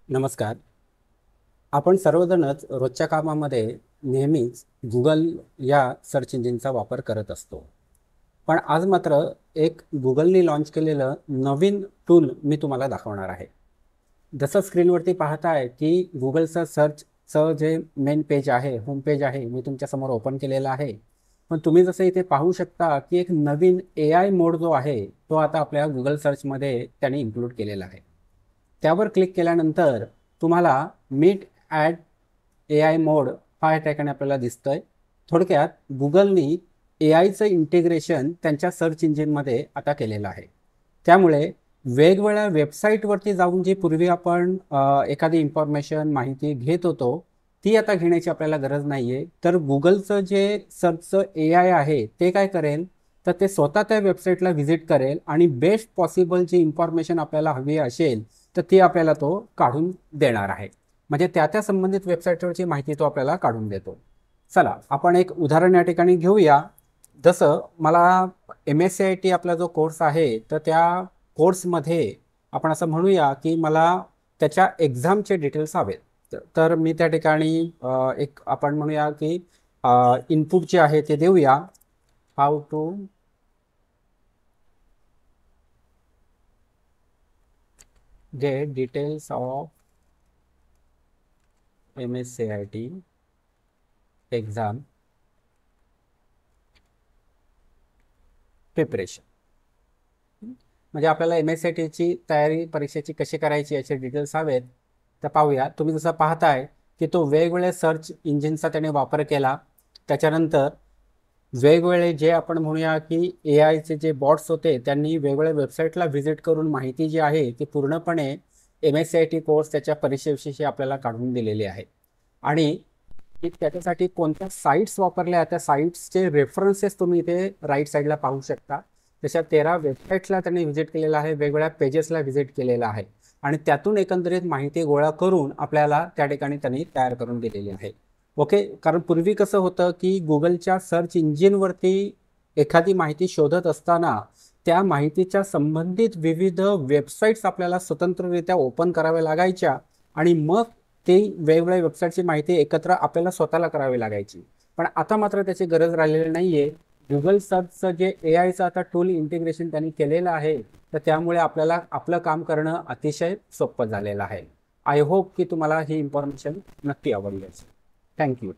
नमस्कार. आपण सर्वजणच रोजच्या कामामध्ये नेहमीच Google या सर्च इंजिनचा वापर करत असतो. पण आज मात्र एक Googleनी लॉन्च केलेलं नवीन टूल मी तुम्हाला दाखवणार आहे. जसं स्क्रीनवरती पाहताय की Googleचं सर्चचं जे मेन पेज आहे, होम पेज आहे, मी तुमच्यासमोर ओपन केलेलं आहे. पण तुम्ही जसं इथे पाहू शकता की एक नवीन AI मोड जो आहे, तो आता आपल्या Google सर्चमध्ये त्यांनी इन्क्लूड केलेला आहे. त्यावर क्लिक केल्यानंतर तुम्हाला मीट ॲट AI मोड हा या ठिकाणी आपल्याला दिसतोय. थोडक्यात Googleनी AIचं इंटिग्रेशन त्यांच्या सर्च इंजिनमध्ये आता केलेलं आहे. त्यामुळे वेगवेगळ्या वेबसाईटवरती जाऊन जी पूर्वी आपण एखादी इन्फॉर्मेशन, माहिती घेत होतो, ती आता घेण्याची आपल्याला गरज नाहीये. तर Googleचं जे सर्चचं AI आहे, ते काय करेल, तर ते स्वतः त्या वेबसाईटला व्हिजिट करेल आणि बेस्ट पॉसिबल जी इन्फॉर्मेशन आपल्याला हवी असेल, तर ती आपल्याला तो काढून देणार आहे. म्हणजे त्या संबंधित वेबसाईटवरची माहिती तो आपल्याला काढून देतो. चला आपण एक उदाहरण या ठिकाणी घेऊया. जसं मला MSCIT आपला जो कोर्स आहे, तर त्या कोर्समध्ये आपण असं म्हणूया की मला त्याच्या एक्झामचे डिटेल्स हवेत. तर मी त्या ठिकाणी एक आपण म्हणूया की इनपुट जे आहे ते देऊया. How to get details of MSCIT exam preparation. म्हणजे आपल्याला MSCITची तयारी परीक्षेची कशी करायची याचे डिटेल्स हवेत. तर पाहूया. तुम्ही जसं पाहताय की तो वेगवेगळ्या सर्च इंजिनचा त्याने वापर केला. त्याच्यानंतर वेगवेगळे जे आपण म्हणूया की AIचे जे बॉट्स होते, त्यांनी वेगवेगळ्या वेबसाईटला व्हिजिट करून माहिती जी आहे ती पूर्णपणे MSCIT कोर्स त्याच्या परीक्षेविषयी आपल्याला काढून दिलेली आहे. आणि त्याच्यासाठी कोणत्या साईट्स वापरल्या, त्या साईट्सचे रेफरन्सेस तुम्ही इथे राईट साईडला पाहू शकता. तशा 13 वेबसाईट्सला त्यांनी व्हिजिट केलेलं आहे, वेगवेगळ्या पेजेसला व्हिजिट केलेलं आहे आणि त्यातून एकंदरीत माहिती गोळा करून आपल्याला त्या ठिकाणी त्यांनी तयार करून दिलेली आहे. ओके. कारण पूर्वी कसं होतं की Googleच्या सर्च इंजिनवरती एखादी माहिती शोधत असताना त्या माहितीच्या संबंधित विविध वेबसाईट्स आपल्याला स्वतंत्ररित्या ओपन कराव्या लागायच्या आणि मग ती वेगवेगळ्या वेबसाईटची माहिती एकत्र आपल्याला स्वतःला करावी लागायची. पण आता मात्र त्याची गरज राहिलेली नाहीये. Google सर्चचं जे AIचं आता टूल इंटिग्रेशन त्यांनी केलेलं आहे, तर त्यामुळे आपल्याला आपलं काम करणं अतिशय सोपं झालेलं आहे. आय होप की तुम्हाला ही इन्फॉर्मेशन नक्की आवडली असेल. थँक्यू.